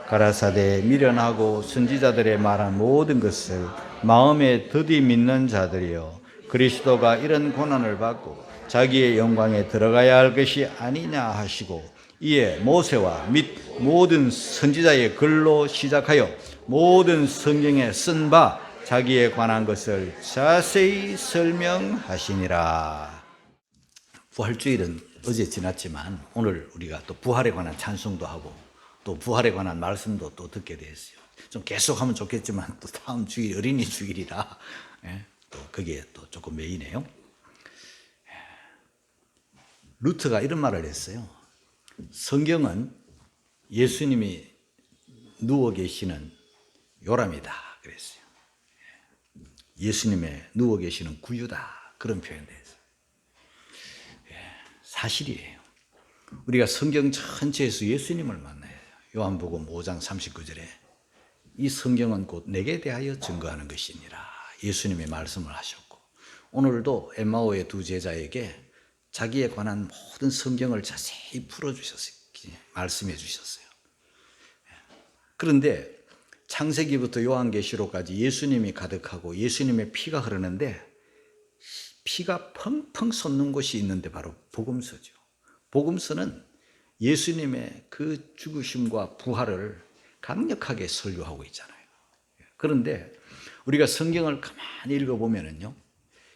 가라사대 미련하고 선지자들의 말한 모든 것을 마음에 더디 믿는 자들이여, 그리스도가 이런 고난을 받고 자기의 영광에 들어가야 할 것이 아니냐 하시고, 이에 모세와 및 모든 선지자의 글로 시작하여 모든 성경에 쓴 바 자기에 관한 것을 자세히 설명하시니라. 부활주일은 어제 지났지만 오늘 우리가 또 부활에 관한 찬송도 하고 또 부활에 관한 말씀도 또 듣게 됐어요. 좀 계속하면 좋겠지만 또 다음 주일 어린이 주일이라 또 그게 또 조금 메이네요. 루트가 이런 말을 했어요. 성경은 예수님이 누워 계시는 요람이다 그랬어요. 예수님의 누워 계시는 구유다, 그런 표현도 했어요. 사실이에요. 우리가 성경 전체에서 예수님을 만나야 해요. 요한복음 5장 39절에 이 성경은 곧 내게 대하여 증거하는 것이니라, 예수님의 말씀을 하셨고, 오늘도 엠마오의 두 제자에게 자기에 관한 모든 성경을 자세히 풀어주셨어요. 말씀해 주셨어요. 그런데 창세기부터 요한계시록까지 예수님이 가득하고 예수님의 피가 흐르는데, 피가 펑펑 솟는 곳이 있는데 바로 복음서죠. 복음서는 예수님의 그 죽으심과 부활을 강력하게 설교하고 있잖아요. 그런데 우리가 성경을 가만히 읽어보면요,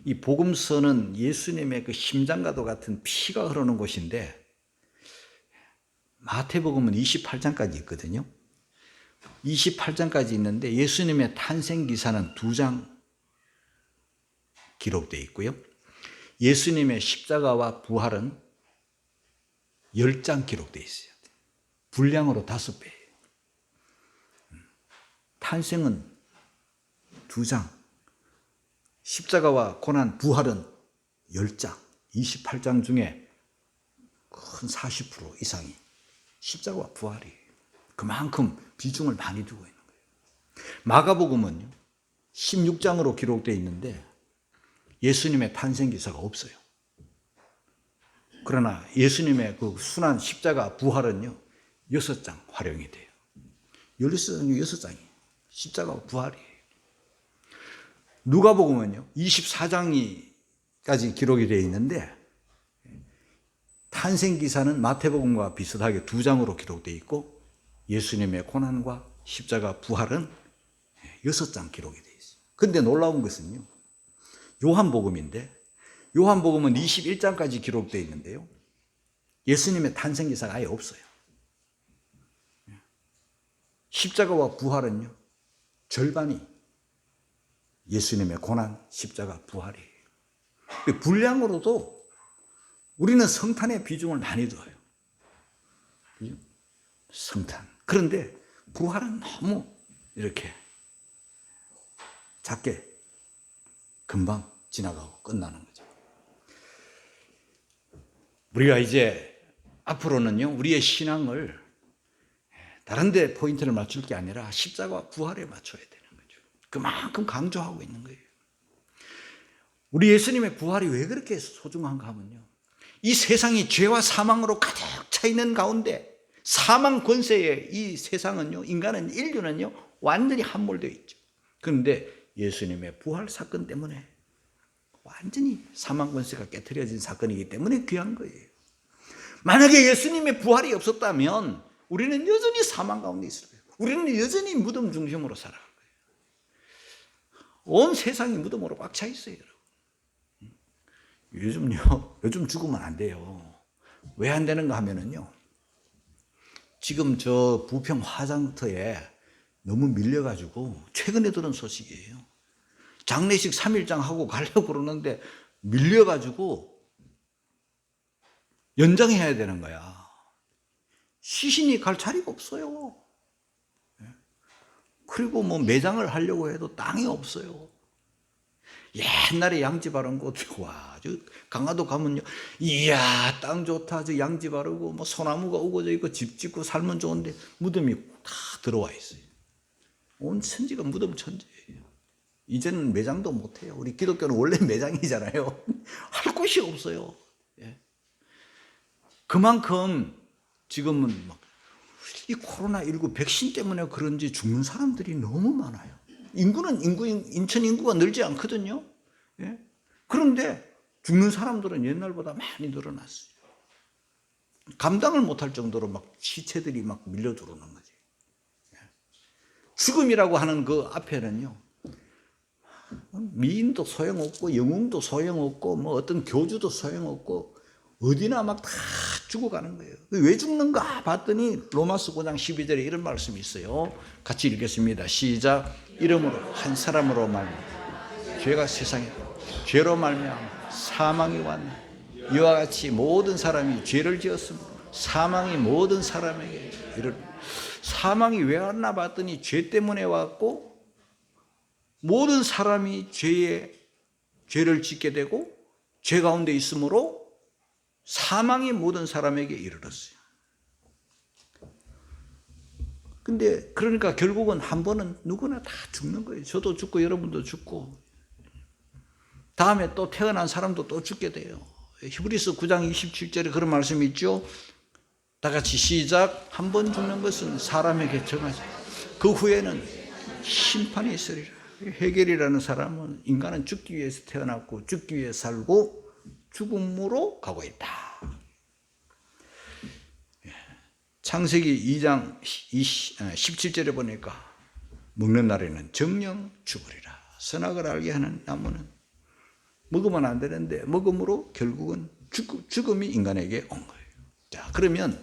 이 복음서는 예수님의 그 심장과도 같은 피가 흐르는 곳인데, 마태복음은 28장까지 있거든요. 28장까지 있는데 예수님의 탄생 기사는 2장 기록되어 있고요. 예수님의 십자가와 부활은 10장 기록되어 있어요. 분량으로 5배예요. 탄생은 2장, 십자가와 고난, 부활은 10장, 28장 중에 큰 40% 이상이 십자가와 부활이에요. 그만큼 비중을 많이 두고 있는 거예요. 마가복음은요, 16장으로 기록되어 있는데 예수님의 탄생 기사가 없어요. 그러나 예수님의 그 순환 십자가 부활은요, 6장 활용이 돼요. 16장 중 6장이 십자가와 부활이에요. 누가복음은요, 24장까지 기록이 되어 있는데 탄생 기사는 마태복음과 비슷하게 2장으로 기록되어 있고, 예수님의 고난과 십자가 부활은 6장 기록이 되어 있어요. 그런데 놀라운 것은요, 요한복음인데 요한복음은 21장까지 기록되어 있는데요, 예수님의 탄생 기사가 아예 없어요. 십자가와 부활은요, 절반이 예수님의 고난, 십자가, 부활이에요. 분량으로도 우리는 성탄의 비중을 많이 둬요. 성탄. 그런데 부활은 너무 이렇게 작게 금방 지나가고 끝나는 거죠. 우리가 이제 앞으로는요, 우리의 신앙을 다른 데 포인트를 맞출 게 아니라 십자가와 부활에 맞춰야 되는 거죠. 그만큼 강조하고 있는 거예요. 우리 예수님의 부활이 왜 그렇게 소중한가 하면요, 이 세상이 죄와 사망으로 가득 차 있는 가운데, 사망 권세의 이 세상은요, 인간은, 인류는요, 완전히 함몰되어 있죠. 그런데 예수님의 부활 사건 때문에 완전히 사망 권세가 깨트려진 사건이기 때문에 귀한 거예요. 만약에 예수님의 부활이 없었다면 우리는 여전히 사망 가운데 있을 거예요. 우리는 여전히 무덤 중심으로 살아갈 거예요. 온 세상이 무덤으로 꽉 차 있어요, 여러분. 요즘 죽으면 안 돼요. 왜 안 되는가 하면은요, 지금 저 부평 화장터에 너무 밀려가지고 최근에 들은 소식이에요. 장례식 3일장 하고 가려고 그러는데 밀려가지고 연장해야 되는 거야. 시신이 갈 자리가 없어요. 그리고 뭐 매장을 하려고 해도 땅이 없어요. 옛날에 양지 바른 곳, 와, 저 강화도 가면요, 이야, 땅 좋다, 저 양지 바르고 뭐 소나무가 우거져 있고 집 짓고 살면 좋은데 무덤이 다 들어와 있어요. 온 천지가 무덤 천지예요. 이제는 매장도 못해요. 우리 기독교는 원래 매장이잖아요. 할 곳이 없어요. 그만큼 지금은 막 이 코로나19 백신 때문에 그런지 죽는 사람들이 너무 많아요. 인천 인구가 늘지 않거든요. 예? 그런데 죽는 사람들은 옛날보다 많이 늘어났어요. 감당을 못할 정도로 막 시체들이 막 밀려 들어오는 거지. 죽음이라고 하는 그 앞에는요, 미인도 소용없고 영웅도 소용없고 뭐 어떤 교주도 소용없고 어디나 막 다 죽어가는 거예요. 왜 죽는가 봤더니 로마서 9장 12절에 이런 말씀이 있어요. 같이 읽겠습니다. 시작. 이름으로 한 사람으로 말미암아 죄가 세상에 죄로 말미암아 사망이 왔네. 이와 같이 모든 사람이 죄를 지었으므로 사망이 모든 사람에게 이를. 사망이 왜 왔나 봤더니 죄 때문에 왔고 모든 사람이 죄를 짓게 되고 죄 가운데 있으므로 사망이 모든 사람에게 이르렀어요. 근데 그러니까 결국은 한 번은 누구나 다 죽는 거예요. 저도 죽고 여러분도 죽고 다음에 또 태어난 사람도 또 죽게 돼요. 히브리서 9장 27절에 그런 말씀이 있죠. 다 같이 시작. 한 번 죽는 것은 사람에게 정하지. 그 후에는 심판이 있으리라. 헤겔이라는 사람은 인간은 죽기 위해서 태어났고 죽기 위해 살고 죽음으로 가고 있다. 창세기 2장 17절에 보니까 먹는 날에는 정령 죽으리라. 선악을 알게 하는 나무는 먹으면 안 되는데 먹음으로 결국은 죽음이 인간에게 온 거예요. 자, 그러면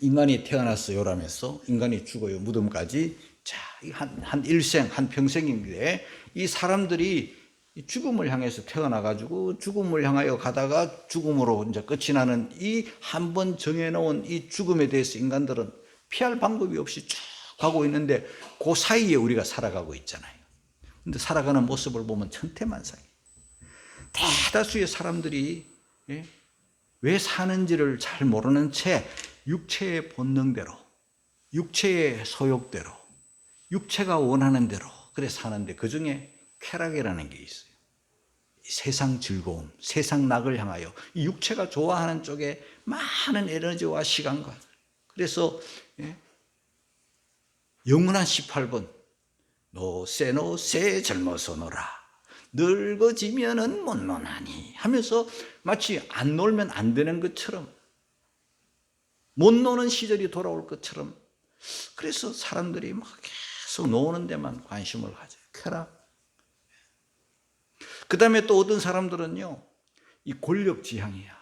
인간이 태어났어요라면서 인간이 죽어요. 무덤까지. 자, 한 일생, 한 평생인데 이 사람들이 죽음을 향해서 태어나가지고 죽음을 향하여 가다가 죽음으로 이제 끝이 나는 이 한 번 정해놓은 이 죽음에 대해서 인간들은 피할 방법이 없이 쭉 가고 있는데 그 사이에 우리가 살아가고 있잖아요. 근데 살아가는 모습을 보면 천태만상이에요. 대다수의 사람들이 왜 사는지를 잘 모르는 채 육체의 본능대로, 육체의 소욕대로, 육체가 원하는 대로 그래 사는데 그 중에 쾌락이라는 게 있어요. 세상 즐거움, 세상 낙을 향하여 이 육체가 좋아하는 쪽에 많은 에너지와 시간과 그래서 영원한 18번 노세 젊어서 놀아 늙어지면은 못 노나니 하면서 마치 안 놀면 안 되는 것처럼 못 노는 시절이 돌아올 것처럼 그래서 사람들이 막 계속 노는 데만 관심을 가져요. 쾌락. 그 다음에 또 어떤 사람들은요, 이 권력 지향이야.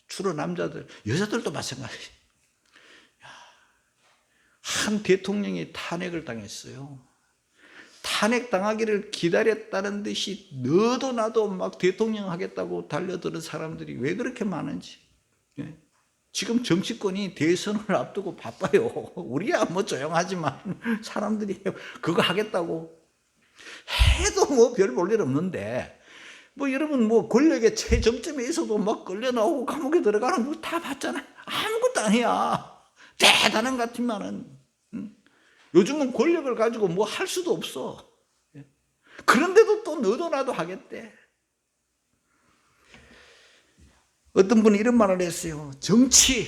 주로 남자들, 여자들도 마찬가지예요. 한 대통령이 탄핵을 당했어요. 탄핵 당하기를 기다렸다는 듯이 너도 나도 막 대통령 하겠다고 달려드는 사람들이 왜 그렇게 많은지. 지금 정치권이 대선을 앞두고 바빠요. 우리야 뭐 조용하지만 사람들이 그거 하겠다고 해도 뭐 별 볼 일 없는데 뭐 여러분 뭐 권력의 최정점에 있어도 막 끌려 나오고 감옥에 들어가는 거 다 봤잖아요. 아무것도 아니야. 대단한 것 같지만은 요즘은 권력을 가지고 뭐 할 수도 없어. 그런데도 또 너도 나도 하겠대. 어떤 분이 이런 말을 했어요. 정치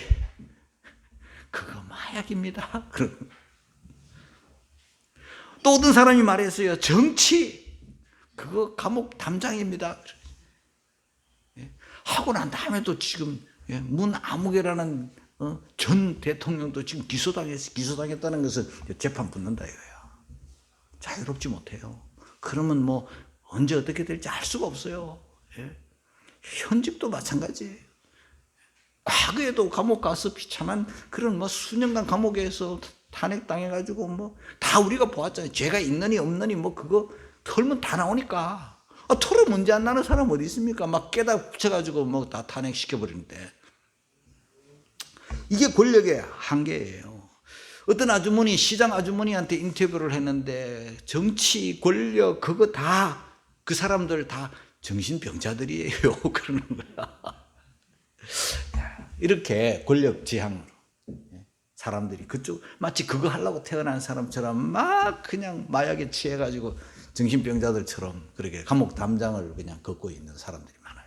그거 마약입니다. 또 어떤 사람이 말했어요. 정치 그거 감옥 담장입니다. 하고 난 다음에도 지금 문아무개라는 전 대통령도 지금 기소당했다는 것은 재판 붙는다 이거예요. 자유롭지 못해요. 그러면 뭐 언제 어떻게 될지 알 수가 없어요. 현직도 마찬가지예요. 과거에도 감옥 가서 비참한 그런 뭐 수년간 감옥에서 탄핵당해가지고 뭐 다 우리가 보았잖아요. 죄가 있느니 없느니 뭐 그거 털면 다 나오니까. 털어 문제 안 나는 사람 어디 있습니까? 막 깨다 붙여가지고 뭐 다 탄핵시켜버리는데. 이게 권력의 한계예요. 어떤 아주머니, 시장 아주머니한테 인터뷰를 했는데 정치, 권력, 그거 다 그 사람들 다 정신병자들이에요. 그러는 거야. 이렇게 권력 지향으로 사람들이 그쪽 마치 그거 하려고 태어난 사람처럼 막 그냥 마약에 취해가지고 정신병자들처럼 그렇게 감옥 담장을 그냥 걷고 있는 사람들이 많아요.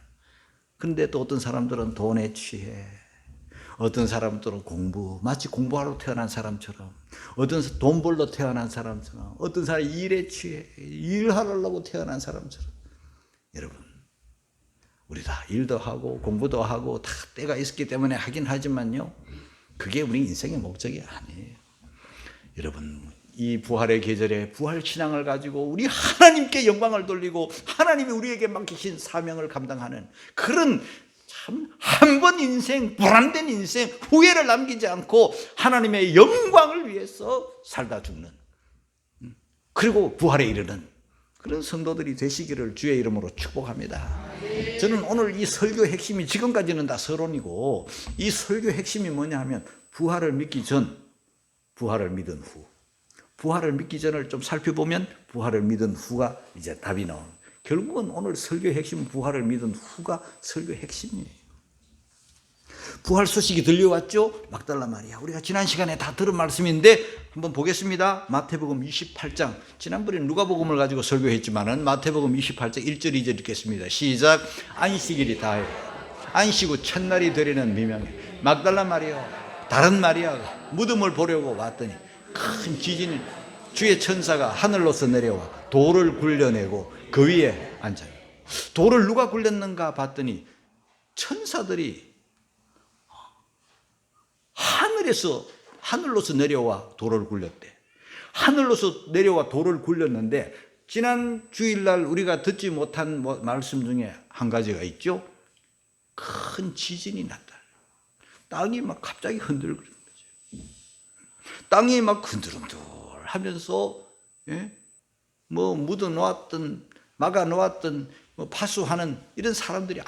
그런데 또 어떤 사람들은 돈에 취해 어떤 사람들은 공부, 마치 공부하러 태어난 사람처럼, 어떤 돈 벌러 태어난 사람처럼, 어떤 사람이 일에 취해 일하려고 태어난 사람처럼. 여러분, 우리 다 일도 하고 공부도 하고 다 때가 있었기 때문에 하긴 하지만요, 그게 우리 인생의 목적이 아니에요. 여러분, 이 부활의 계절에 부활 신앙을 가지고 우리 하나님께 영광을 돌리고 하나님이 우리에게 맡기신 사명을 감당하는 그런 참 한 번 인생, 불안된 인생, 후회를 남기지 않고 하나님의 영광을 위해서 살다 죽는, 그리고 부활에 이르는 그런 성도들이 되시기를 주의 이름으로 축복합니다. 저는 오늘 이 설교 핵심이, 지금까지는 다 서론이고, 이 설교 핵심이 뭐냐 하면 부활을 믿기 전, 부활을 믿은 후. 부활을 믿기 전을 좀 살펴보면 부활을 믿은 후가 이제 답이 나오는, 결국은 오늘 설교의 핵심은 부활을 믿은 후가 설교의 핵심이에요. 부활 소식이 들려왔죠? 막달라 마리아. 우리가 지난 시간에 다 들은 말씀인데 한번 보겠습니다. 마태복음 28장. 지난번에 누가복음을 가지고 설교했지만은 마태복음 28장 1절 2절 읽겠습니다. 시작. 안식일이 다해 안식 후 첫날이 되려는 미명에 막달라 마리아, 다른 마리아가 무덤을 보려고 왔더니 큰 지진이, 주의 천사가 하늘로서 내려와 돌을 굴려내고 그 위에 앉아요. 돌을 누가 굴렸는가 봤더니 천사들이 하늘로서 내려와 돌을 굴렸대. 하늘로서 내려와 돌을 굴렸는데, 지난 주일날 우리가 듣지 못한 말씀 중에 한 가지가 있죠. 큰 지진이 났다. 땅이 막 갑자기 흔들거리는 거죠. 땅이 막 흔들흔들 하면서, 뭐 묻어놓았던, 막아놓았던 파수하는 이런 사람들이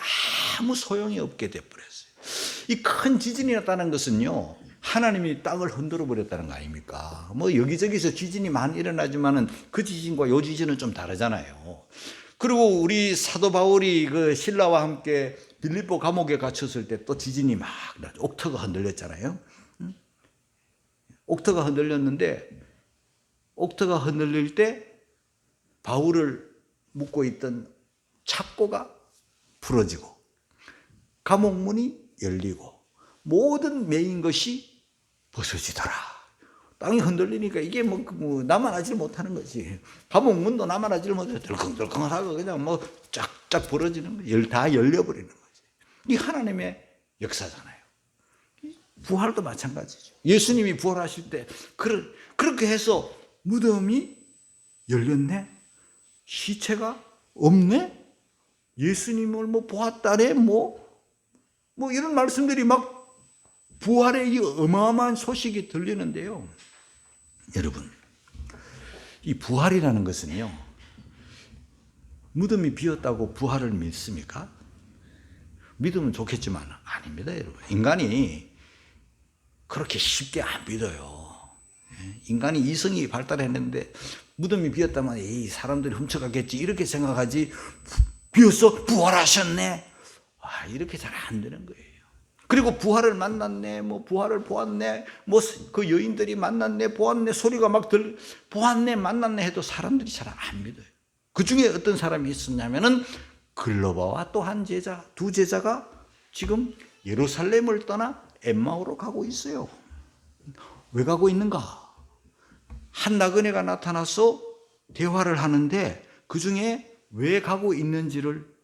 아무 소용이 없게 돼버렸어요. 이 큰 지진이 났다는 것은요, 하나님이 땅을 흔들어 버렸다는 거 아닙니까? 뭐 여기저기서 지진이 많이 일어나지만은 그 지진과 요 지진은 좀 다르잖아요. 그리고 우리 사도 바울이 그 신라와 함께 빌립보 감옥에 갇혔을 때 또 지진이 막 나죠. 옥터가 흔들렸잖아요. 옥터가 흔들렸는데, 옥터가 흔들릴 때 바울을 묶고 있던 착고가 풀어지고 감옥문이 열리고 모든 매인 것이 벗어지더라. 땅이 흔들리니까 이게 뭐 나만 하지 못하는 거지. 감옥문도 나만 하지 못해. 덜컹덜컹하고 그냥 뭐 쫙쫙 벌어지는 거지. 다 열려버리는 거지. 이 하나님의 역사잖아요. 부활도 마찬가지죠. 예수님이 부활하실 때 그렇게 해서 무덤이 열렸네? 시체가 없네? 예수님을 뭐 보았다네? 뭐 이런 말씀들이 막 부활의 이 어마어마한 소식이 들리는데요. 여러분, 이 부활이라는 것은요, 무덤이 비었다고 부활을 믿습니까? 믿으면 좋겠지만 아닙니다, 여러분. 인간이 그렇게 쉽게 안 믿어요. 인간이 이성이 발달했는데 무덤이 비었다면 이 사람들이 훔쳐가겠지 이렇게 생각하지, 비었어? 부활하셨네? 이렇게 잘 안 되는 거예요. 그리고 부활을 만났네, 뭐 부활을 보았네, 뭐 그 여인들이 만났네, 보았네, 소리가 막 보았네, 만났네 해도 사람들이 잘 안 믿어요. 그 중에 어떤 사람이 있었냐면은 글로바와 또 한 제자, 두 제자가 지금 예루살렘을 떠나 엠마오로 가고 있어요. 왜 가고 있는가? 한 나그네가 나타나서 대화를 하는데 그 중에 왜 가고 있는지를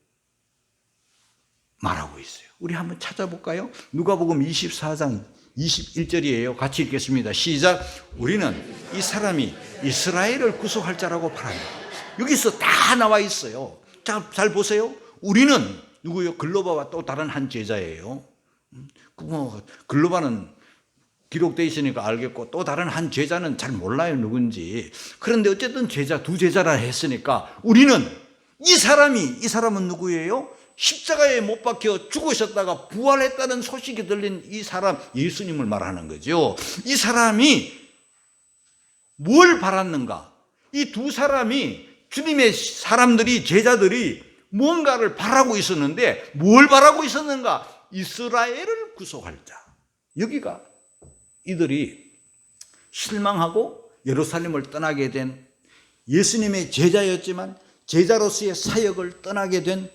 말하고 있어요. 우리 한번 찾아볼까요? 누가복음 24장 21절이에요. 같이 읽겠습니다. 시작. 우리는 이 사람이 이스라엘을 구속할 자라고 바랍니다. 여기서 다 나와 있어요. 자, 잘 보세요. 우리는 누구요? 글로바와 또 다른 한 제자예요. 글로바는 기록되어 있으니까 알겠고 또 다른 한 제자는 잘 몰라요, 누군지. 그런데 어쨌든 두 제자라 했으니까 우리는 이 사람은 누구예요? 십자가에 못 박혀 죽으셨다가 부활했다는 소식이 들린 이 사람, 예수님을 말하는 거죠. 이 사람이 뭘 바랐는가? 이 두 사람이, 주님의 사람들이, 제자들이 뭔가를 바라고 있었는데 뭘 바라고 있었는가? 이스라엘을 구속할 자. 여기가 이들이 실망하고 예루살렘을 떠나게 된, 예수님의 제자였지만 제자로서의 사역을 떠나게 된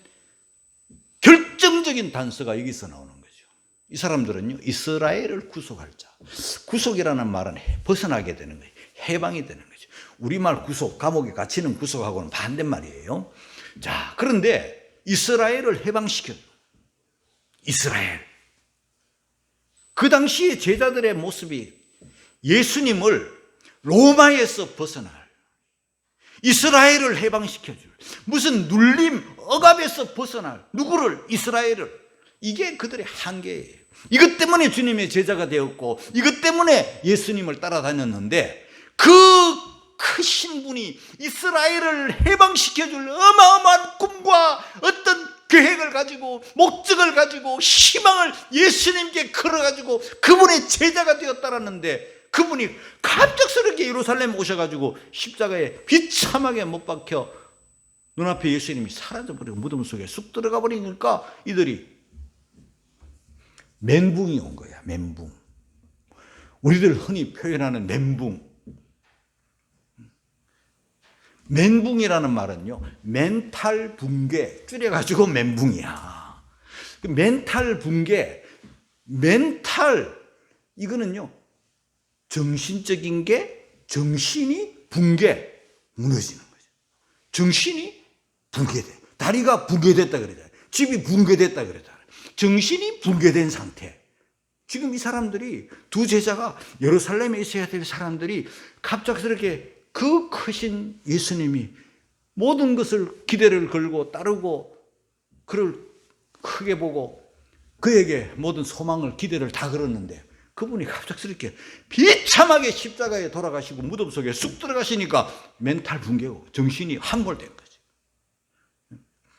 결정적인 단서가 여기서 나오는 거죠. 이 사람들은요, 이스라엘을 구속할 자. 구속이라는 말은 벗어나게 되는 거예요. 해방이 되는 거죠. 우리말 구속, 감옥에 갇히는 구속하고는 반대말이에요. 자, 그런데 이스라엘을 해방시켜. 이스라엘. 그 당시에 제자들의 모습이 예수님을 로마에서 벗어날, 이스라엘을 해방시켜줄, 무슨 눌림, 억압에서 벗어날, 누구를? 이스라엘을. 이게 그들의 한계예요. 이것 때문에 주님의 제자가 되었고, 이것 때문에 예수님을 따라다녔는데, 그 크신 분이 이스라엘을 해방시켜줄 어마어마한 꿈과 어떤 계획을 가지고, 목적을 가지고, 희망을 예수님께 걸어가지고 그분의 제자가 되었다라는데, 그분이 갑작스럽게 예루살렘 오셔가지고 십자가에 비참하게 못 박혀 눈앞에 예수님이 사라져버리고 무덤 속에 쑥 들어가 버리니까 이들이 멘붕이 온 거야. 멘붕. 우리들 흔히 표현하는 멘붕. 멘붕이라는 말은요, 멘탈 붕괴, 줄여가지고 멘붕이야. 멘탈 붕괴, 멘탈, 이거는요, 정신적인 게, 정신이 붕괴, 무너지는 거죠. 정신이 붕괴돼. 다리가 붕괴됐다 그러잖아요. 집이 붕괴됐다 그러잖아요. 정신이 붕괴된 상태. 지금 이 사람들이, 두 제자가 예루살렘에 있어야 될 사람들이 갑작스럽게 그 크신 예수님이 모든 것을 기대를 걸고 따르고 그를 크게 보고 그에게 모든 소망을 기대를 다 걸었는데, 그분이 갑작스럽게 비참하게 십자가에 돌아가시고 무덤 속에 쑥 들어가시니까 멘탈 붕괴고 정신이 함몰된 거지.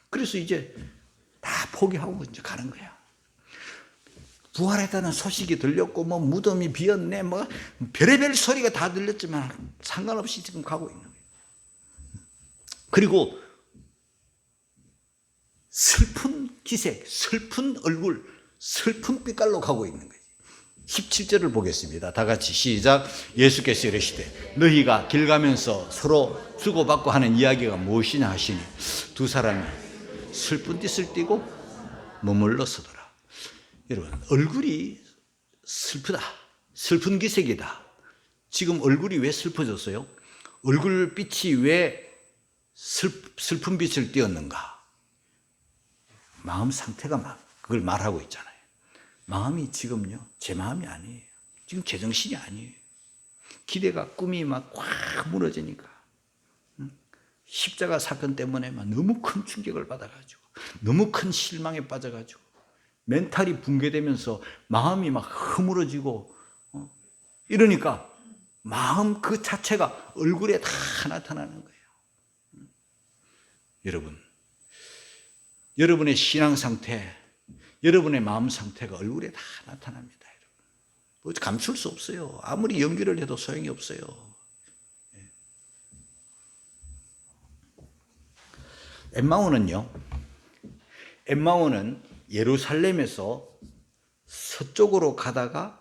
그래서 이제 다 포기하고 이제 가는 거야. 부활했다는 소식이 들렸고, 뭐 무덤이 비었네, 뭐 별의별 소리가 다 들렸지만 상관없이 지금 가고 있는 거예요. 그리고 슬픈 기색, 슬픈 얼굴, 슬픈 빛깔로 가고 있는 거예요. 17절을 보겠습니다. 다 같이 시작. 예수께서 이르시되 너희가 길 가면서 서로 주고받고 하는 이야기가 무엇이냐 하시니 두 사람이 슬픈 짓을 띠고 머물러 서더라. 여러분, 얼굴이 슬프다. 슬픈 기색이다. 지금 얼굴이 왜 슬퍼졌어요? 얼굴빛이 왜 슬픈 빛을 띄었는가? 마음 상태가 막 그걸 말하고 있잖아요. 마음이 지금요, 제 마음이 아니에요. 지금 제정신이 아니에요. 기대가, 꿈이 막 확 무너지니까. 십자가 사건 때문에 막 너무 큰 충격을 받아가지고, 너무 큰 실망에 빠져가지고, 멘탈이 붕괴되면서 마음이 막 허물어지고, 이러니까 마음 그 자체가 얼굴에 다 나타나는 거예요. 여러분, 여러분의 신앙 상태, 여러분의 마음 상태가 얼굴에 다 나타납니다. 여러분. 감출 수 없어요. 아무리 연기를 해도 소용이 없어요. 엠마오는 예루살렘에서 서쪽으로 가다가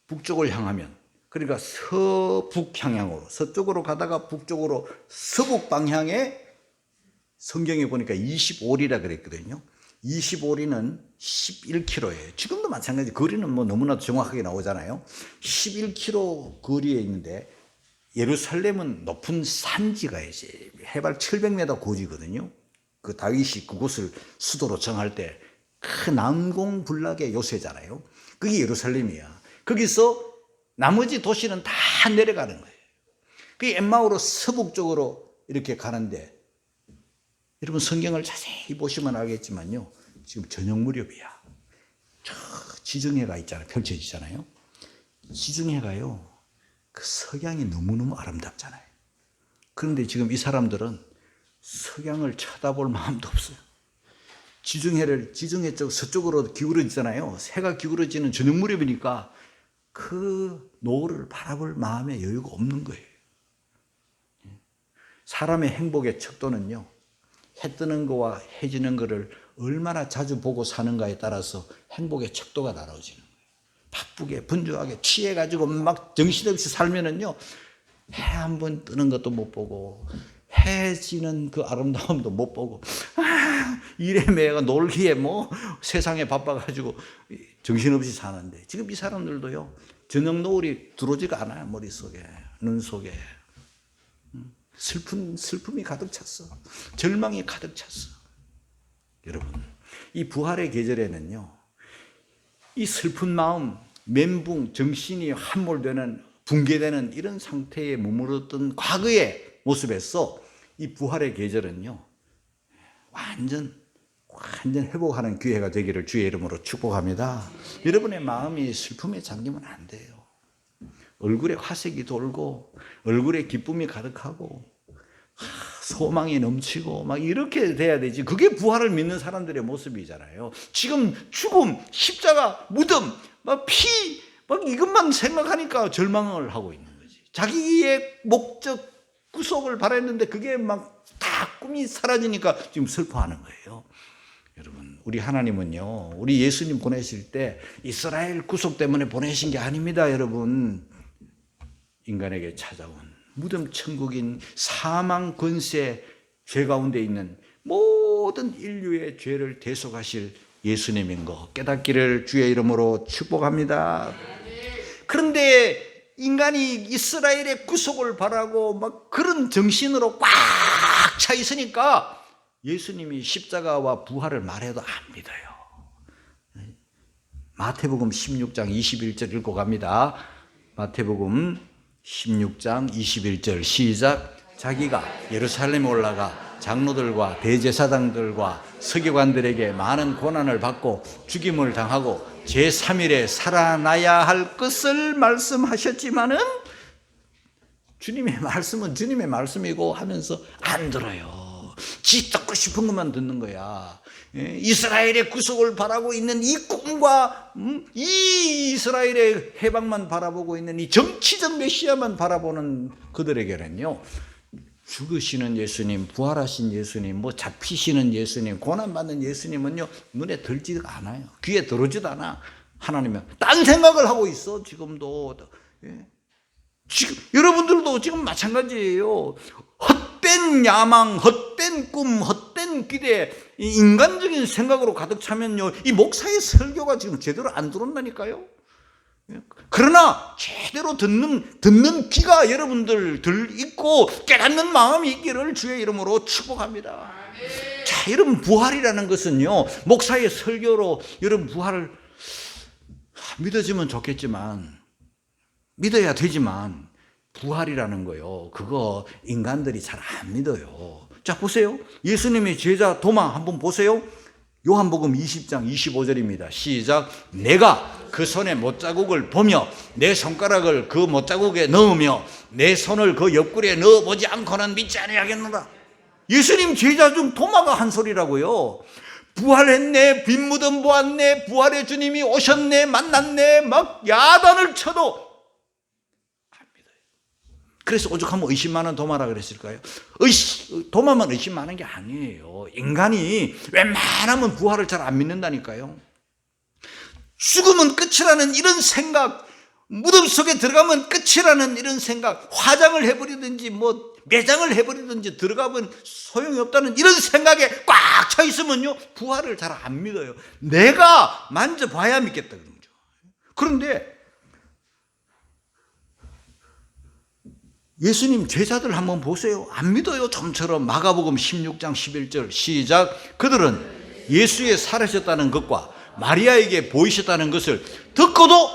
북쪽을 향하면, 그러니까 서북 방향으로, 서쪽으로 가다가 북쪽으로 서북 방향에 성경에 보니까 25리라 그랬거든요. 25리는 11km예요. 지금도 마찬가지. 거리는 뭐 너무나도 정확하게 나오잖아요. 11km 거리에 있는데, 예루살렘은 높은 산지가 이제 해발 700m 고지거든요. 그 다윗이 그곳을 수도로 정할 때 그 난공불락의 요새잖아요. 그게 예루살렘이야. 거기서 나머지 도시는 다 내려가는 거예요. 그 엠마오로 서북쪽으로 이렇게 가는데, 여러분 성경을 자세히 보시면 알겠지만요, 지금 저녁 무렵이야. 저 지중해가 있잖아요. 펼쳐지잖아요. 지중해가요, 그 석양이 너무너무 아름답잖아요. 그런데 지금 이 사람들은 석양을 쳐다볼 마음도 없어요. 지중해 쪽 서쪽으로 기울어지잖아요. 해가 기울어지는 저녁 무렵이니까 그 노을을 바라볼 마음의 여유가 없는 거예요. 사람의 행복의 척도는요, 해 뜨는 거와 해 지는 거를 얼마나 자주 보고 사는가에 따라서 행복의 척도가 나눠지는 거예요. 바쁘게 분주하게 취해가지고 막 정신없이 살면은요, 해 한 번 뜨는 것도 못 보고 해 지는 그 아름다움도 못 보고, 일에 매가 놀기에 뭐 세상에 바빠가지고 정신없이 사는데, 지금 이 사람들도요, 저녁 노을이 들어오지가 않아요. 머릿속에, 눈 속에. 슬픔이 가득 찼어. 절망이 가득 찼어. 여러분, 이 부활의 계절에는요, 이 슬픈 마음, 멘붕, 정신이 함몰되는, 붕괴되는 이런 상태에 머물렀던 과거의 모습에서 이 부활의 계절은요, 완전 회복하는 기회가 되기를 주의 이름으로 축복합니다. 여러분의 마음이 슬픔에 잠기면 안 돼요. 얼굴에 화색이 돌고 얼굴에 기쁨이 가득하고 소망이 넘치고 막 이렇게 돼야 되지. 그게 부활을 믿는 사람들의 모습이잖아요. 지금 죽음, 십자가, 무덤, 막 피, 막 이것만 생각하니까 절망을 하고 있는 거지. 자기의 목적, 구속을 바랬는데 그게 막 다 꿈이 사라지니까 지금 슬퍼하는 거예요. 여러분, 우리 하나님은요, 우리 예수님 보내실 때 이스라엘 구속 때문에 보내신 게 아닙니다. 여러분, 인간에게 찾아온 무덤 천국인 사망 권세, 죄 가운데 있는 모든 인류의 죄를 대속하실 예수님인 거 깨닫기를 주의 이름으로 축복합니다. 그런데 인간이 이스라엘의 구속을 바라고 막 그런 정신으로 꽉 차 있으니까 예수님이 십자가와 부활을 말해도 안 믿어요. 마태복음 16장 21절 읽고 갑니다. 마태복음 16장 21절 시작. 자기가 예루살렘에 올라가 장로들과 대제사장들과 서기관들에게 많은 고난을 받고 죽임을 당하고 제3일에 살아나야 할 것을 말씀하셨지만은 주님의 말씀은 주님의 말씀이고 하면서 안 들어요. 지 듣고 싶은 것만 듣는 거야. 이스라엘의 구속을 바라고 있는 이 꿈과 이 이스라엘의 해방만 바라보고 있는 이 정치적 메시아만 바라보는 그들에게는요, 죽으시는 예수님, 부활하신 예수님, 뭐 잡히시는 예수님, 고난받는 예수님은요 눈에 들지가 않아요. 귀에 들어오지도 않아. 하나님은 딴 생각을 하고 있어. 지금도. 지금 여러분들도 지금 마찬가지예요. 헛된 야망, 헛된 꿈, 헛된 기대, 인간적인 생각으로 가득 차면요, 이 목사의 설교가 지금 제대로 안 들어온다니까요. 그러나 제대로 듣는 귀가 여러분들 있고 깨닫는 마음이 있기를 주의 이름으로 축복합니다. 자, 여러분, 부활이라는 것은요, 목사의 설교로 여러분 부활을 믿어지면 좋겠지만, 믿어야 되지만, 부활이라는 거요, 그거 인간들이 잘 안 믿어요. 자, 보세요. 예수님의 제자 도마 한번 보세요. 요한복음 20장 25절입니다. 시작. 내가 그 손의 못자국을 보며 내 손가락을 그 못자국에 넣으며 내 손을 그 옆구리에 넣어보지 않고는 믿지 아니하겠노라. 예수님 제자 중 도마가 한 소리라고요. 부활했네, 빈 무덤 보았네, 부활의 주님이 오셨네, 만났네, 막 야단을 쳐도 안 믿어요. 그래서 오죽하면 의심많은 도마라 그랬을까요? 도마만 의심많은 게 아니에요. 인간이 웬만하면 부활을 잘 안 믿는다니까요. 죽으면 끝이라는 이런 생각, 무덤 속에 들어가면 끝이라는 이런 생각, 화장을 해버리든지 뭐 매장을 해버리든지 들어가면 소용이 없다는 이런 생각에 꽉 차 있으면요, 부활을 잘 안 믿어요. 내가 만져봐야 믿겠다 그런 거죠. 그런데 예수님 제자들 한번 보세요. 안 믿어요. 좀처럼. 마가복음 16장 11절 시작. 그들은 예수의 살아셨다는 것과 마리아에게 보이셨다는 것을 듣고도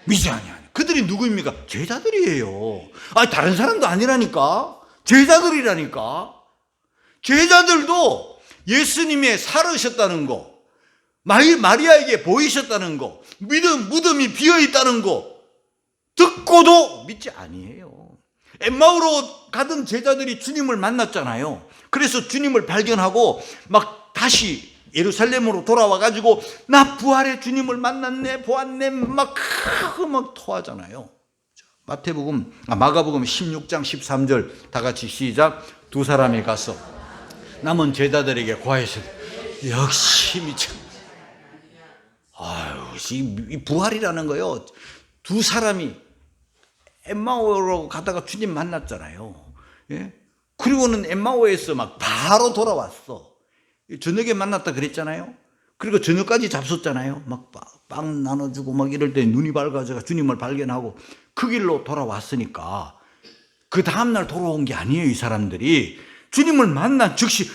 믿지 아니하니. 그들이 누구입니까? 제자들이에요. 아니, 다른 사람도 아니라니까. 제자들이라니까. 제자들도 예수님의 살아셨다는 거, 마리아에게 보이셨다는 거, 무덤이 비어있다는 거 듣고도 믿지 아니해요. 엠마오로 가던 제자들이 주님을 만났잖아요. 그래서 주님을 발견하고 막 다시 예루살렘으로 돌아와가지고 나 부활의 주님을 만났네, 보았네, 막 토하잖아요. 마가복음 16장 13절 다 같이 시작. 두 사람이 가서 남은 제자들에게 고하였으니 역시 미쳐. 아유, 이 부활이라는 거요. 두 사람이 엠마오로 가다가 주님 만났잖아요. 예? 그리고는 엠마오에서 막 바로 돌아왔어. 저녁에 만났다 그랬잖아요. 그리고 저녁까지 잡섰잖아요. 막 빵 나눠주고 막 이럴 때 눈이 밝아져가 주님을 발견하고 그 길로 돌아왔으니까 그 다음날 돌아온 게 아니에요. 이 사람들이 주님을 만난 즉시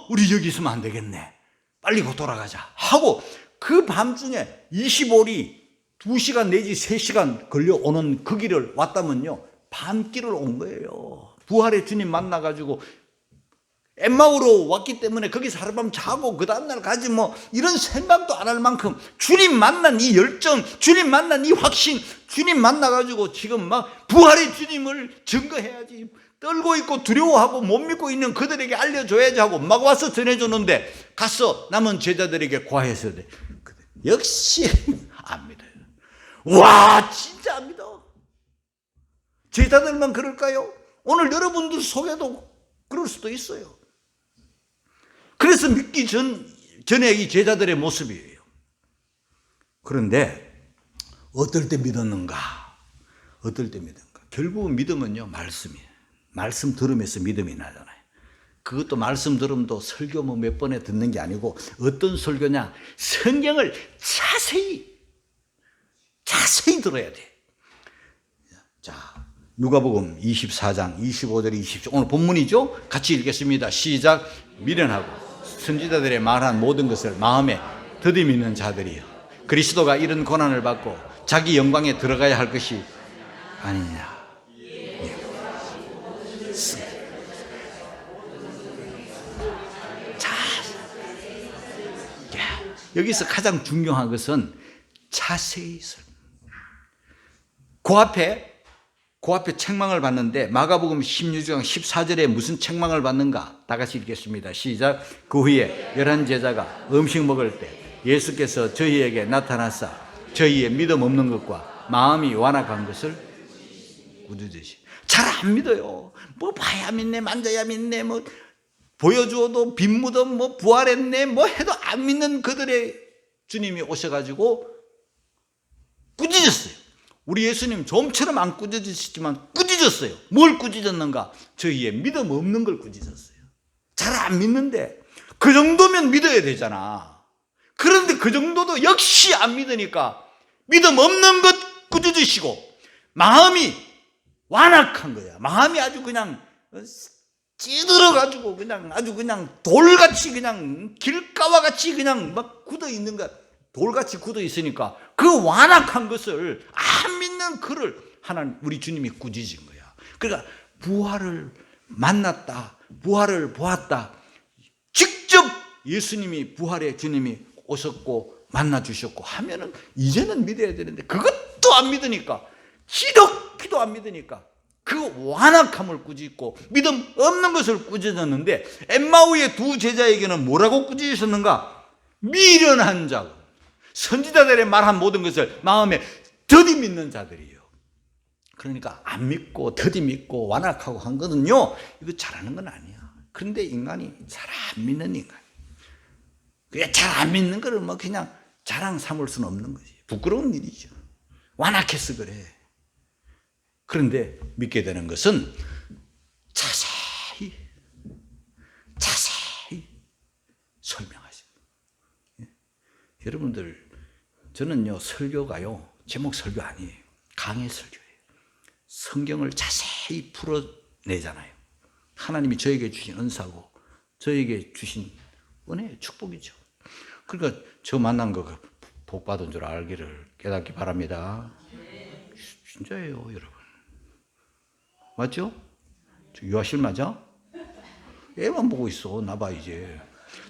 우리 여기 있으면 안 되겠네, 빨리 돌아가자 하고 그 밤중에 25리 2시간 내지 3시간 걸려오는 그 길을 왔다면요, 밤길을 온 거예요. 부활의 주님 만나가지고 엠마오로 왔기 때문에 거기서 하룻밤 자고 그 다음날 가지 뭐 이런 생각도 안 할 만큼 주님 만난 이 열정, 주님 만난 이 확신, 주님 만나가지고 지금 막 부활의 주님을 증거해야지, 떨고 있고 두려워하고 못 믿고 있는 그들에게 알려줘야지 하고 막 와서 전해줬는데 가서 남은 제자들에게 고하였어야 돼. 역시 안 믿어요. 와, 진짜 안 믿어. 제자들만 그럴까요? 오늘 여러분들 속에도 그럴 수도 있어요. 그래서 믿기 전에 이 제자들의 모습이에요. 그런데 어떨 때 믿었는가? 어떨 때 믿었는가? 결국은 믿음은요, 말씀이에요. 말씀 들으면서 믿음이 나잖아요. 그것도 말씀 들음도 설교 뭐 몇 번에 듣는 게 아니고 어떤 설교냐? 성경을 자세히 들어야 돼. 자, 누가복음 24장 25절 27절 오늘 본문이죠? 같이 읽겠습니다. 시작. 미련하고 선지자들의 말한 모든 것을 마음에 더디 믿는 자들이요, 그리스도가 이런 고난을 받고 자기 영광에 들어가야 할 것이 아니냐. 자, 여기서 가장 중요한 것은 자세히 그 앞에 책망을 받는데 마가복음 16장 14절에 무슨 책망을 받는가? 다 같이 읽겠습니다. 시작. 그 후에 11 제자가 음식 먹을 때 예수께서 저희에게 나타나사 저희의 믿음 없는 것과 마음이 완악한 것을 꾸짖으시. 잘 안 믿어요. 뭐 봐야 믿네, 만져야 믿네, 뭐 보여주어도 빈 무덤 뭐 부활했네 뭐 해도 안 믿는 그들의 주님이 오셔가지고 꾸짖었어요. 우리 예수님 좀처럼 안 꾸짖으시지만 꾸짖었어요. 뭘 꾸짖었는가? 저희의 믿음 없는 걸 꾸짖었어요. 잘 안 믿는데 그 정도면 믿어야 되잖아. 그런데 그 정도도 역시 안 믿으니까 믿음 없는 것 꾸짖으시고 마음이 완악한 거야. 마음이 아주 그냥 찌들어가지고 그냥 아주 그냥 돌같이 그냥 길가와 같이 그냥 막 굳어 있는 거야. 돌같이 굳어 있으니까 그 완악한 것을 안 믿는 그를 하나님 우리 주님이 꾸짖은 거야. 그러니까 부활을 만났다, 부활을 보았다. 직접 예수님이 부활의 주님이 오셨고 만나 주셨고 하면은 이제는 믿어야 되는데 그것도 안 믿으니까 지독히도 안 믿으니까 그 완악함을 꾸짖고 믿음 없는 것을 꾸짖었는데 엠마오의 두 제자에게는 뭐라고 꾸짖으셨는가? 미련한 자, 선지자들의 말한 모든 것을 마음에 더디 믿는 자들이에요. 그러니까 안 믿고 더디 믿고 완악하고 한 거는요, 이거 잘하는 건 아니야. 그런데 인간이 잘 안 믿는 인간, 잘 안 믿는 거를 뭐 그냥 자랑 삼을 수는 없는 거지. 부끄러운 일이죠. 완악해서 그래. 그런데 믿게 되는 것은 자세히 설명하세요. 여러분들, 저는요 설교가요 제목 설교 아니에요. 강의 설교예요. 성경을 자세히 풀어내잖아요. 하나님이 저에게 주신 은사고 저에게 주신 은혜의 축복이죠. 그러니까 저 만난 거 복 받은 줄 알기를 깨닫기 바랍니다. 진짜예요, 여러분. 맞죠? 저 유아실 맞아? 애만 보고 있어. 나봐 이제.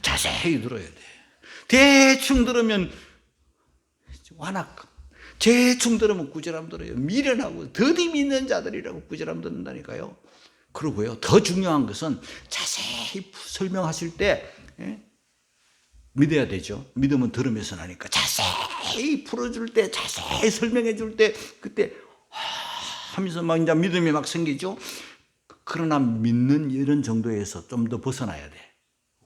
자세히 들어야 돼. 대충 들으면 완악, 대충 들으면 꾸지람 들어요. 미련하고 더디 믿는 자들이라고 꾸지람 듣는다니까요. 그러고요, 더 중요한 것은 자세히 설명하실 때 믿어야 되죠. 믿음은 들으면서 나니까 자세히 풀어줄 때, 자세히 설명해 줄 때 그때 하면서 막 이제 믿음이 막 생기죠. 그러나 믿는 이런 정도에서 좀 더 벗어나야 돼.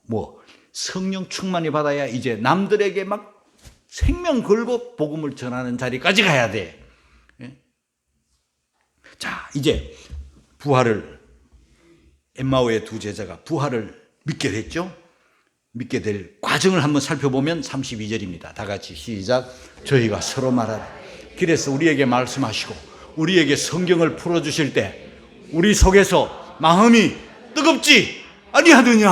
뭐 성령 충만히 받아야 이제 남들에게 막 생명 걸고 복음을 전하는 자리까지 가야 돼. 자, 이제 부활을 엠마오의 두 제자가 부활을 믿게 됐죠. 믿게 될 과정을 한번 살펴보면 32절입니다. 다 같이 시작. 저희가 서로 말하라. 길에서 우리에게 말씀하시고 우리에게 성경을 풀어주실 때 우리 속에서 마음이 뜨겁지 아니하느냐.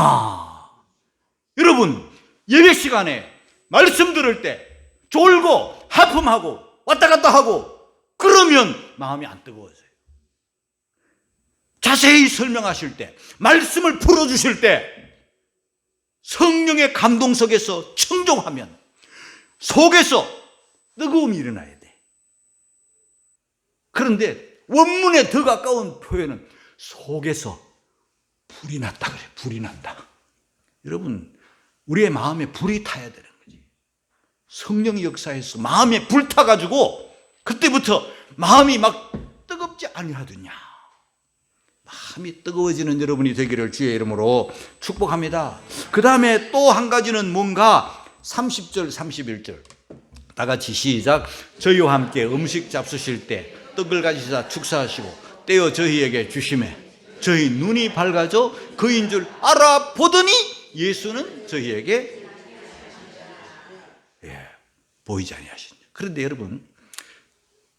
여러분, 예배 시간에 말씀 들을 때 졸고 하품하고 왔다 갔다 하고 그러면 마음이 안 뜨거워져요. 자세히 설명하실 때, 말씀을 풀어주실 때 성령의 감동 속에서 청종하면 속에서 뜨거움이 일어나야 돼. 그런데 원문에 더 가까운 표현은 속에서 불이 났다 그래. 불이 난다. 여러분, 우리의 마음에 불이 타야 되는 거지. 성령의 역사에서 마음에 불 타가지고 그때부터 마음이 막 뜨겁지 아니하더냐. 마음이 뜨거워지는 여러분이 되기를 주의 이름으로 축복합니다. 그 다음에 또 한 가지는 뭔가 30절 31절 다 같이 시작. 저희와 함께 음식 잡수실 때 떡을 가지사 축사하시고 떼어 저희에게 주시매 저희 눈이 밝아져 그인 줄 알아보더니 예수는 저희에게 보이지 아니하시냐. 그런데 여러분,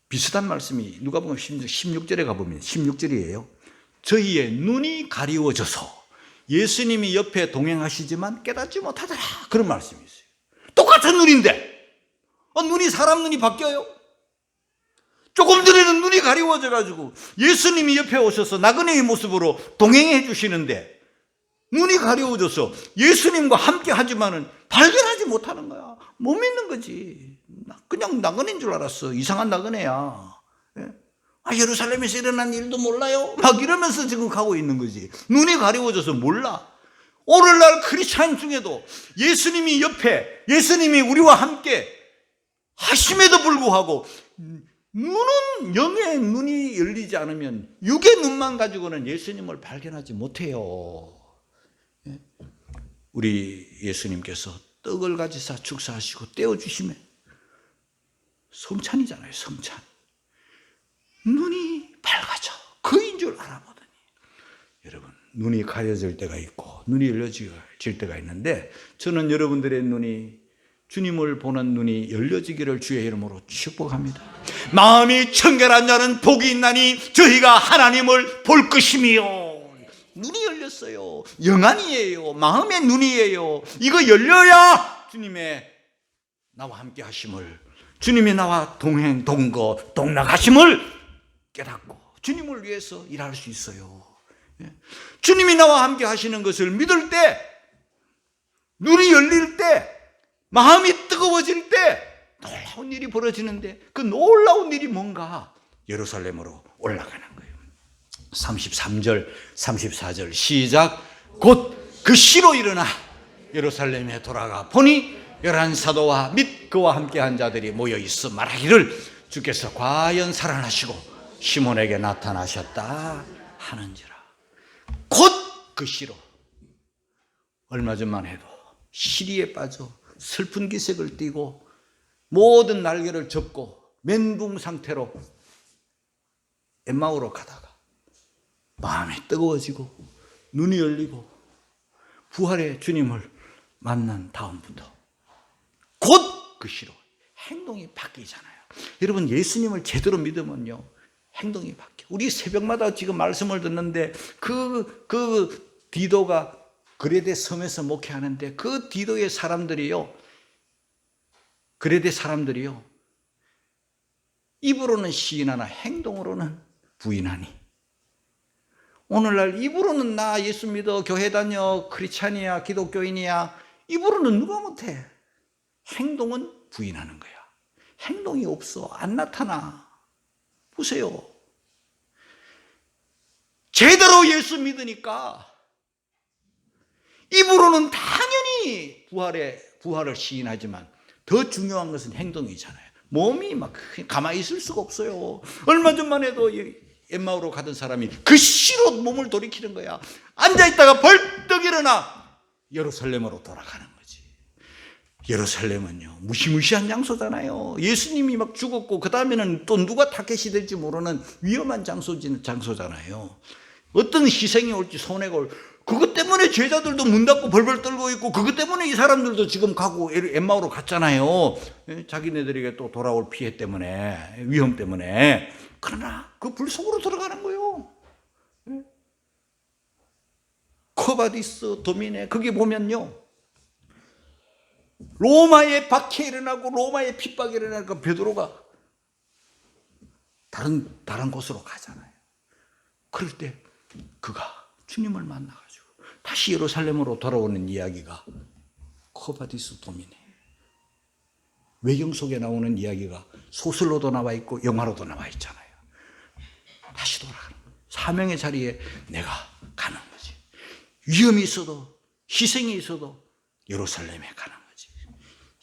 비슷한 말씀이 누가복음 16절에 가보면 16절이에요. 저희의 눈이 가리워져서 예수님이 옆에 동행하시지만 깨닫지 못하더라. 그런 말씀이 있어요. 똑같은 눈인데 눈이 사람 눈이 바뀌어요? 조금 전에는 눈이 가리워져가지고 예수님이 옆에 오셔서 나그네의 모습으로 동행해 주시는데 눈이 가리워져서 예수님과 함께 하지만은 발견하지 못하는 거야. 못 믿는 거지. 그냥 나그네인 줄 알았어. 이상한 나그네야. 예루살렘에서 일어난 일도 몰라요? 막 이러면서 지금 가고 있는 거지. 눈이 가리워져서 몰라. 오늘날 크리스찬 중에도 예수님이 옆에, 예수님이 우리와 함께 하심에도 불구하고 눈은, 영의 눈이 열리지 않으면 육의 눈만 가지고는 예수님을 발견하지 못해요. 우리 예수님께서 떡을 가지사 축사하시고 떼어주시면 성찬이잖아요. 성찬. 눈이 밝아져 그인 줄 알아보더니. 여러분, 눈이 가려질 때가 있고 눈이 열려질 때가 있는데 저는 여러분들의 눈이, 주님을 보는 눈이 열려지기를 주의 이름으로 축복합니다. 마음이 청결한 자는 복이 있나니 저희가 하나님을 볼 것이며. 눈이 열렸어요. 영안이에요. 마음의 눈이에요. 이거 열려야 주님의 나와 함께 하심을, 주님이 나와 동행 동거 동락하심을 깨닫고 주님을 위해서 일할 수 있어요. 주님이 나와 함께 하시는 것을 믿을 때, 눈이 열릴 때, 마음이 뜨거워질 때 놀라운 일이 벌어지는데 그 놀라운 일이 뭔가? 예루살렘으로 올라가는 거예요. 33절 34절 시작. 곧 그 시로 일어나 예루살렘에 돌아가 보니 11사도와 및 그와 함께한 자들이 모여 있어 말하기를 주께서 과연 살아나시고 시몬에게 나타나셨다 하는지라. 곧 그 시로. 얼마 전만 해도 시리에 빠져 슬픈 기색을 띠고 모든 날개를 접고 멘붕 상태로 엠마오로 가다가 마음이 뜨거워지고 눈이 열리고 부활의 주님을 만난 다음부터 곧 그 시로 행동이 바뀌잖아요. 여러분, 예수님을 제대로 믿으면요 행동이 바뀌어. 우리 새벽마다 지금 말씀을 듣는데 그 디도가 그레데 섬에서 목회하는데 그 디도의 사람들이요, 그레데 사람들이요, 입으로는 시인하나 행동으로는 부인하니. 오늘날 입으로는 나 예수 믿어, 교회 다녀, 크리스찬이야, 기독교인이야, 입으로는 누가 못해. 행동은 부인하는 거야. 행동이 없어. 안 나타나. 보세요. 제대로 예수 믿으니까 입으로는 당연히 부활을 시인하지만 더 중요한 것은 행동이잖아요. 몸이 막 가만히 있을 수가 없어요. 얼마 전만 해도 엠마오로 가던 사람이 그 시로 몸을 돌이키는 거야. 앉아있다가 벌떡 일어나 예루살렘으로 돌아가는 거지. 예루살렘은요 무시무시한 장소잖아요. 예수님이 막 죽었고 그 다음에는 또 누가 타겟이 될지 모르는 위험한 장소잖아요. 어떤 희생이 올지 손해가 올, 그것 때문에 제자들도 문 닫고 벌벌 떨고 있고, 그것 때문에 이 사람들도 지금 가고 엠마오로 갔잖아요. 자기네들에게 또 돌아올 피해 때문에, 위험 때문에. 그러나 그 불 속으로 들어가는 거예요. 코바디스 도미네, 거기 보면요, 로마의 박해 일어나고 로마의 핍박이 일어나니까 베드로가 다른 곳으로 가잖아요. 그럴 때 그가 주님을 만나가지고 다시 예루살렘으로 돌아오는 이야기가 코바디스 도미네. 외경 속에 나오는 이야기가 소설로도 나와 있고 영화로도 나와 있잖아요. 다시 돌아가는 거예요. 사명의 자리에 내가 가는 거지. 위험이 있어도 희생이 있어도 예루살렘에 가는 거지.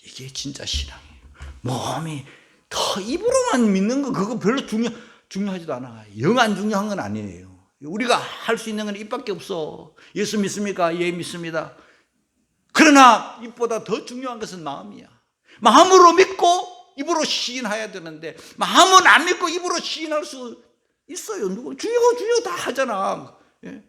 이게 진짜 신앙이에요. 몸이 더 입으로만 믿는 거 그거 별로 중요하지도 않아. 영 안 중요한 건 아니에요. 우리가 할 수 있는 건 입밖에 없어. 예수 믿습니까? 예, 믿습니다. 그러나 입보다 더 중요한 것은 마음이야. 마음으로 믿고 입으로 시인해야 되는데, 마음은 안 믿고 입으로 시인할 수 있어요. 누구 주여 다 하잖아. 예?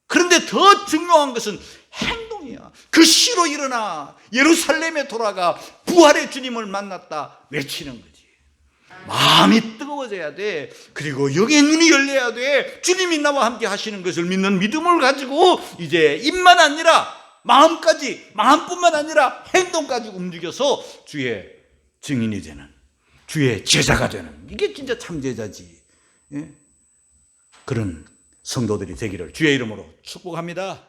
그런데 더 중요한 것은 행동이야. 그 시로 일어나 예루살렘에 돌아가 부활의 주님을 만났다 외치는 거지. 마음이 뜨거워져야 돼. 그리고 영의 눈이 열려야 돼. 주님이 나와 함께 하시는 것을 믿는 믿음을 가지고 이제 입만 아니라 마음뿐만 아니라 행동까지 움직여서 주의 증인이 되는, 주의 제자가 되는, 이게 진짜 참 제자지. 예? 그런 성도들이 되기를 주의 이름으로 축복합니다.